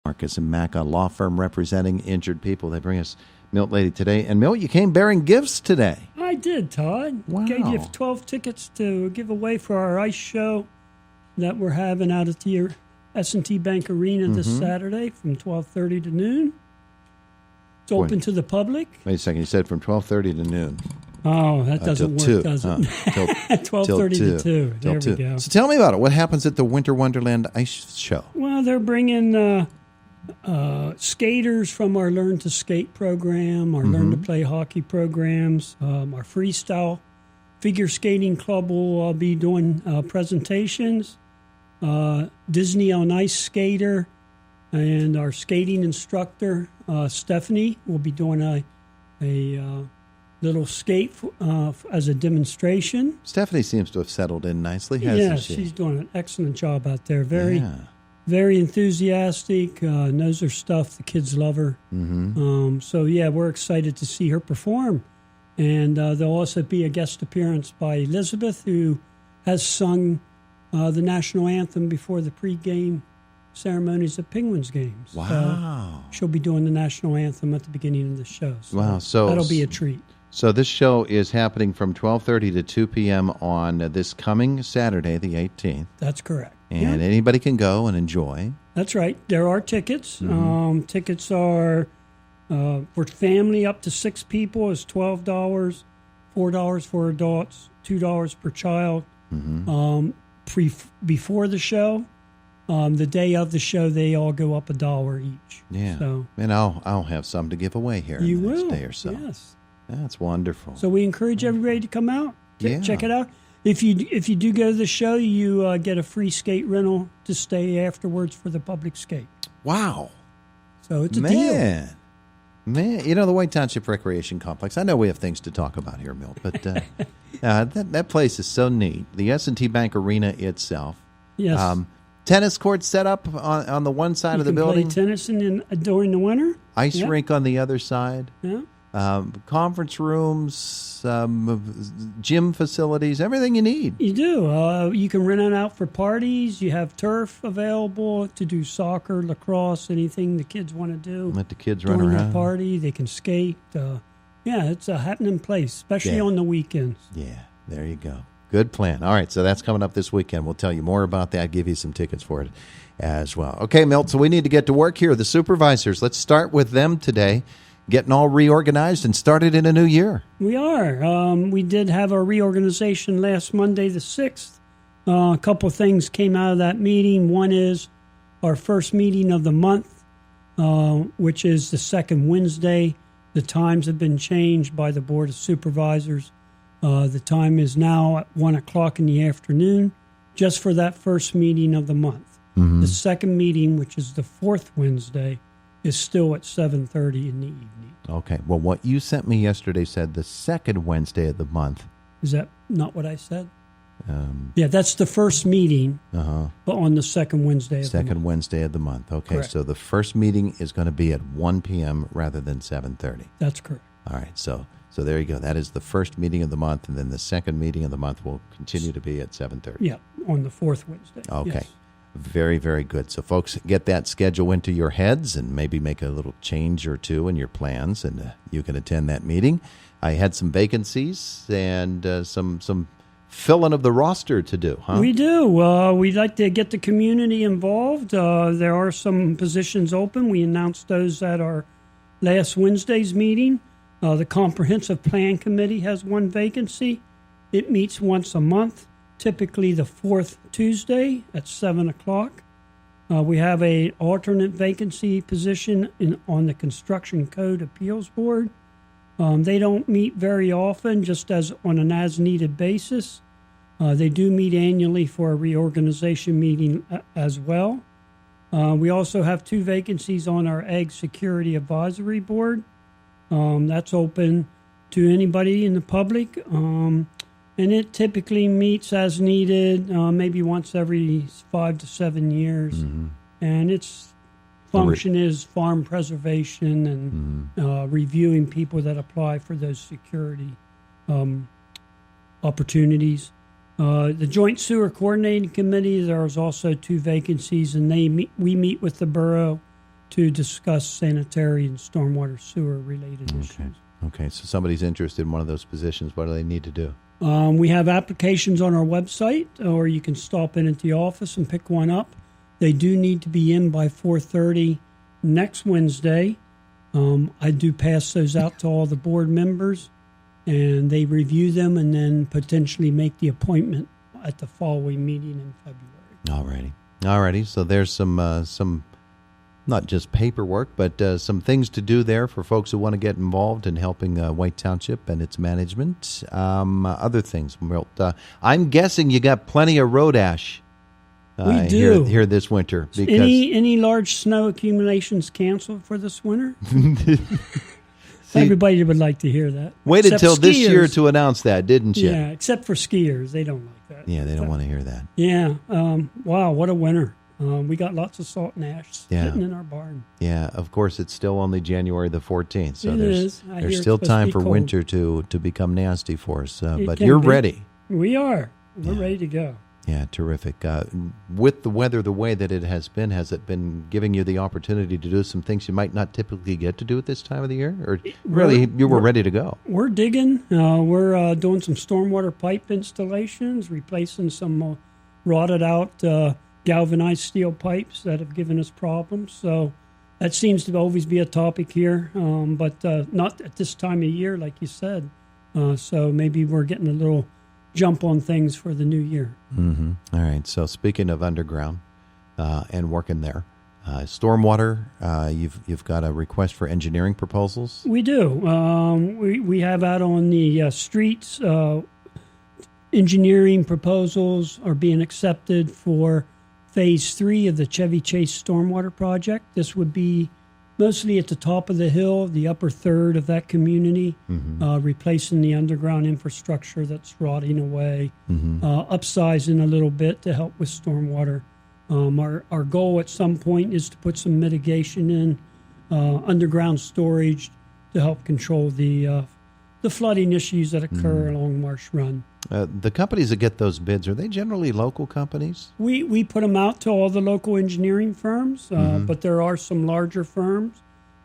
Marcus and Mack, a law firm representing injured people. They bring us Milt Lady today. And Milt, you came bearing gifts today. I did, Todd. Wow. Gave you 12 tickets to give away for our ice show that we're having out at the S&T Bank Arena this Saturday from 12:30 to noon. It's open to the public. Wait a second. You said from 12:30 to noon. Oh, that doesn't work, 2. does it? Till 12:30 to 2. There we go. So tell me about it. What happens at the Winter Wonderland Ice Show? Well, they're bringing skaters from our Learn to Skate program, our Learn to Play Hockey programs, our Freestyle Figure Skating Club will be doing presentations. Disney on Ice skater and our skating instructor, Stephanie, will be doing a little skate as a demonstration. Stephanie seems to have settled in nicely, hasn't she? Yeah, she's doing an excellent job out there. Very enthusiastic, knows her stuff. The kids love her. So, yeah, we're excited to see her perform. And there'll also be a guest appearance by Elizabeth, who has sung the national anthem before the pregame ceremonies at Penguins games. Wow. She'll be doing the national anthem at the beginning of the show. So wow. So that'll be a treat. So this show is happening from 12:30 to 2 p.m. on this coming Saturday, the 18th. That's correct. And anybody can go and enjoy. That's right. There are tickets. Tickets are, for family up to 6 people is $12, $4 for adults, $2 per child. Before the show, the day of the show, they all go up $1 each. Yeah. So, and I'll have some to give away here in the next day or so. Yes. That's wonderful. So we encourage everybody to come out, check it out. If you do go to the show, you get a free skate rental to stay afterwards for the public skate. Wow. So it's a deal. Man, you know, the White Township Recreation Complex, I know we have things to talk about here, Milt, but that place is so neat. The S&T Bank Arena itself. Yes. Tennis courts set up on the one side of the building. Play tennis during the winter. Ice rink on the other side. Yeah. Conference rooms, gym facilities, everything you need. You do. You can rent it out for parties. You have turf available to do soccer, lacrosse, anything the kids want to do. Let the kids run during around. the party. They can skate. It's a happening place, especially on the weekends. Yeah, there you go. Good plan. All right, so that's coming up this weekend. We'll tell you more about that, give you some tickets for it as well. Okay, Milt, so we need to get to work here. The supervisors, let's start with them today. Getting all reorganized and started in a new year. We are. We did have our reorganization last Monday, the 6th. A couple of things came out of that meeting. One is our first meeting of the month, which is the second Wednesday. The times have been changed by the Board of Supervisors. The time is now at 1 o'clock in the afternoon, just for that first meeting of the month. The second meeting, which is the fourth Wednesday, is still at 7:30 in the evening. Okay. Well, what you sent me yesterday said the second Wednesday of the month. Is that not what I said? Yeah, that's the first meeting, but on the second Wednesday of the month. Second Wednesday of the month. Okay, correct. So the first meeting is going to be at 1 p.m. rather than 7:30. That's correct. All right, so there you go. That is the first meeting of the month, and then the second meeting of the month will continue to be at 7:30. Yeah, on the fourth Wednesday. Okay. Yes. Very, very good. So, folks, get that schedule into your heads and maybe make a little change or two in your plans, and you can attend that meeting. I had some vacancies and some filling of the roster to do, huh? We do. We'd like to get the community involved. There are some positions open. We announced those at our last Wednesday's meeting. The Comprehensive Plan Committee has one vacancy. It meets once a month, typically the fourth Tuesday at 7 o'clock. We have an alternate vacancy position on the Construction Code Appeals Board. They don't meet very often, just as on an as-needed basis. They do meet annually for a reorganization meeting as well. We also have 2 vacancies on our Ag Security Advisory Board. That's open to anybody in the public. And it typically meets as needed, maybe once every 5 to 7 years. And its function is farm preservation and reviewing people that apply for those security opportunities. The Joint Sewer Coordinating Committee, there's also 2 vacancies, and we meet with the borough to discuss sanitary and stormwater sewer related issues. Okay, so somebody's interested in one of those positions. What do they need to do? We have applications on our website, or you can stop in at the office and pick one up. They do need to be in by 4:30 next Wednesday. I do pass those out to all the board members, and they review them and then potentially make the appointment at the following meeting in February. Alrighty. So there's some not just paperwork, but some things to do there for folks who want to get involved in helping White Township and its management. Other things, Milt. I'm guessing you got plenty of road ash. We do here this winter. Because any large snow accumulations canceled for this winter? Everybody would like to hear that. Waited Except till this skiers. year to announce that, didn't you? Yeah, except for skiers. They don't like that. Yeah, they don't want to hear that. Yeah. Wow, what a winter. We got lots of salt and ash sitting in our barn. Yeah, of course, it's still only January the 14th, so there's still it's time supposed to for be winter to become nasty for us. But can you're be. ready. We are. We're ready to go. Yeah, terrific. With the weather the way that it has it been giving you the opportunity to do some things you might not typically get to do at this time of the year? Or really, you were ready to go? We're digging. We're doing some stormwater pipe installations, replacing some rotted out galvanized steel pipes that have given us problems. So that seems to always be a topic here, but not at this time of year, like you said. So maybe we're getting a little jump on things for the new year. Mm-hmm. All right. So speaking of underground and working there, stormwater, you've got a request for engineering proposals? We do. We have out on the streets, engineering proposals are being accepted for Phase 3 of the Chevy Chase Stormwater Project. This would be mostly at the top of the hill, the upper third of that community, replacing the underground infrastructure that's rotting away, upsizing a little bit to help with stormwater. Our goal at some point is to put some mitigation in, underground storage to help control the flooding issues that occur along Marsh Run. The companies that get those bids, are they generally local companies? We put them out to all the local engineering firms, but there are some larger firms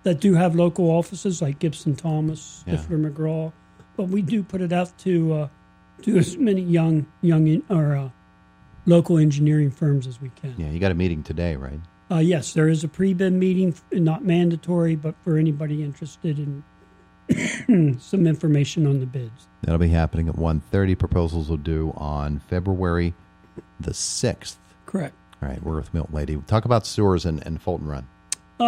that do have local offices like Gibson Thomas, Stifler McGraw. But we do put it out to as many young local engineering firms as we can. Yeah, you got a meeting today, right? Yes, there is a pre-bid meeting, not mandatory, but for anybody interested in some information on the bids. That'll be happening at 1:30. Proposals will due on February the 6th. Correct. All right, we're with Milt Lady. Talk about sewers and Fulton Run.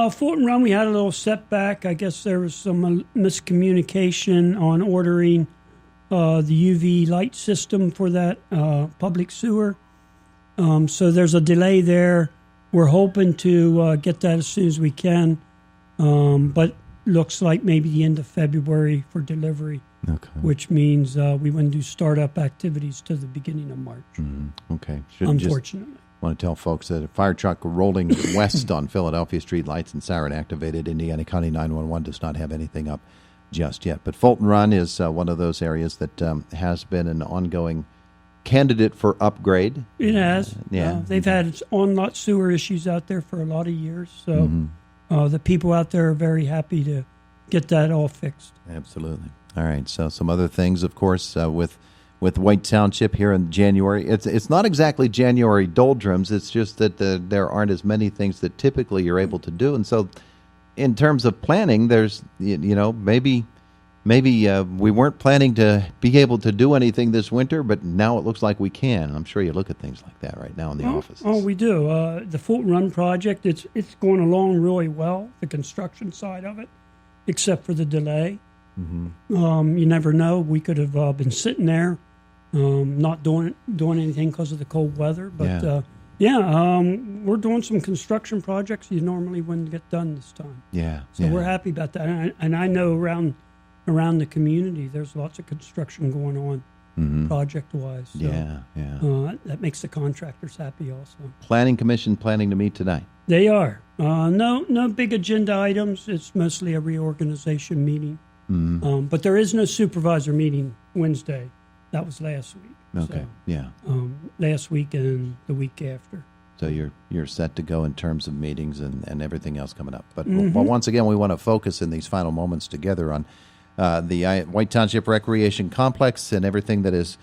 Fulton Run, we had a little setback. I guess there was some miscommunication on ordering the UV light system for that public sewer. So there's a delay there. We're hoping to get that as soon as we can, but looks like maybe the end of February for delivery, which means we wouldn't do startup activities to the beginning of March. Okay. Unfortunately. Want to tell folks that a fire truck rolling west on Philadelphia Street, lights and siren activated. Indiana County 911 does not have anything up just yet. But Fulton Run is one of those areas that has been an ongoing candidate for upgrade. It has. Yeah. They've had on-lot sewer issues out there for a lot of years. So the people out there are very happy to get that all fixed. Absolutely. All right. So some other things, of course, with White Township here in January. It's not exactly January doldrums. It's just that there aren't as many things that typically you're able to do. And so in terms of planning, there's, maybe we weren't planning to be able to do anything this winter, but now it looks like we can. I'm sure you look at things like that right now in the offices. Oh, we do. The Fulton Run project, it's going along really well, the construction side of it, except for the delay. You never know. We could have been sitting there, not doing anything because of the cold weather. But we're doing some construction projects you normally wouldn't get done this time. So we're happy about that. And I know around the community, there's lots of construction going on, project-wise. So, that makes the contractors happy also. Planning Commission planning to meet tonight. They are. No big agenda items. It's mostly a reorganization meeting. But there is no supervisor meeting Wednesday. That was last week. Okay. So, last week and the week after. So you're set to go in terms of meetings and everything else coming up. But well, once again, we want to focus in these final moments together on the White Township Recreation Complex and everything that is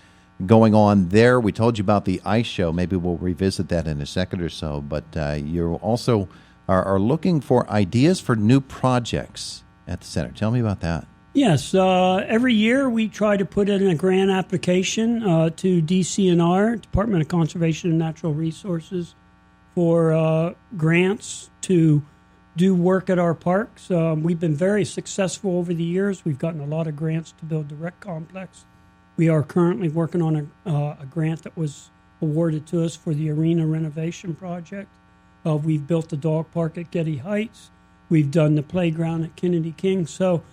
going on there. We told you about the ice show. Maybe we'll revisit that in a second or so. But you also are looking for ideas for new projects at the center. Tell me about that. Yes, every year we try to put in a grant application to DCNR, Department of Conservation and Natural Resources, for grants to do work at our parks. We've been very successful over the years. We've gotten a lot of grants to build the rec complex. We are currently working on a grant that was awarded to us for the arena renovation project. We've built the dog park at Getty Heights. We've done the playground at Kennedy King. So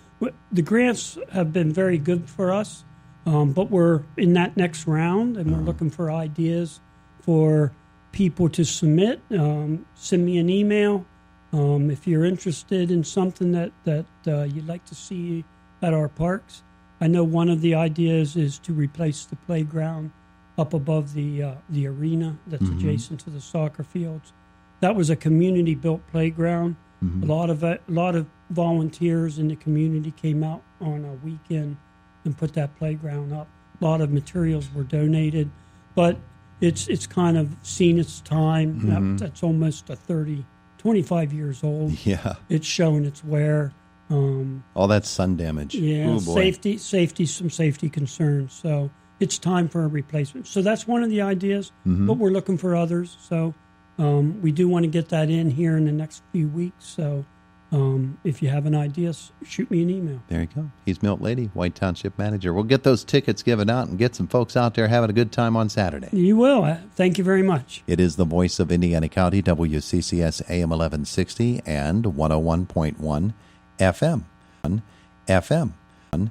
the grants have been very good for us, but we're in that next round, and we're looking for ideas for people to submit. Send me an email if you're interested in something that you'd like to see at our parks. I know one of the ideas is to replace the playground up above the arena that's adjacent to the soccer fields. That was a community-built playground. A lot of volunteers in the community came out on a weekend and put that playground up. A lot of materials were donated, but it's kind of seen its time. That's almost 25 years old. Yeah, it's showing its wear. All that sun damage. Yeah, some safety concerns. So it's time for a replacement. So that's one of the ideas, but we're looking for others. So we do want to get that in here in the next few weeks. So if you have an idea, shoot me an email. There you go. He's Milt Lady, White Township Manager. We'll get those tickets given out and get some folks out there having a good time on Saturday. You will. Thank you very much. It is the voice of Indiana County, WCCS AM 1160 and 101.1 FM.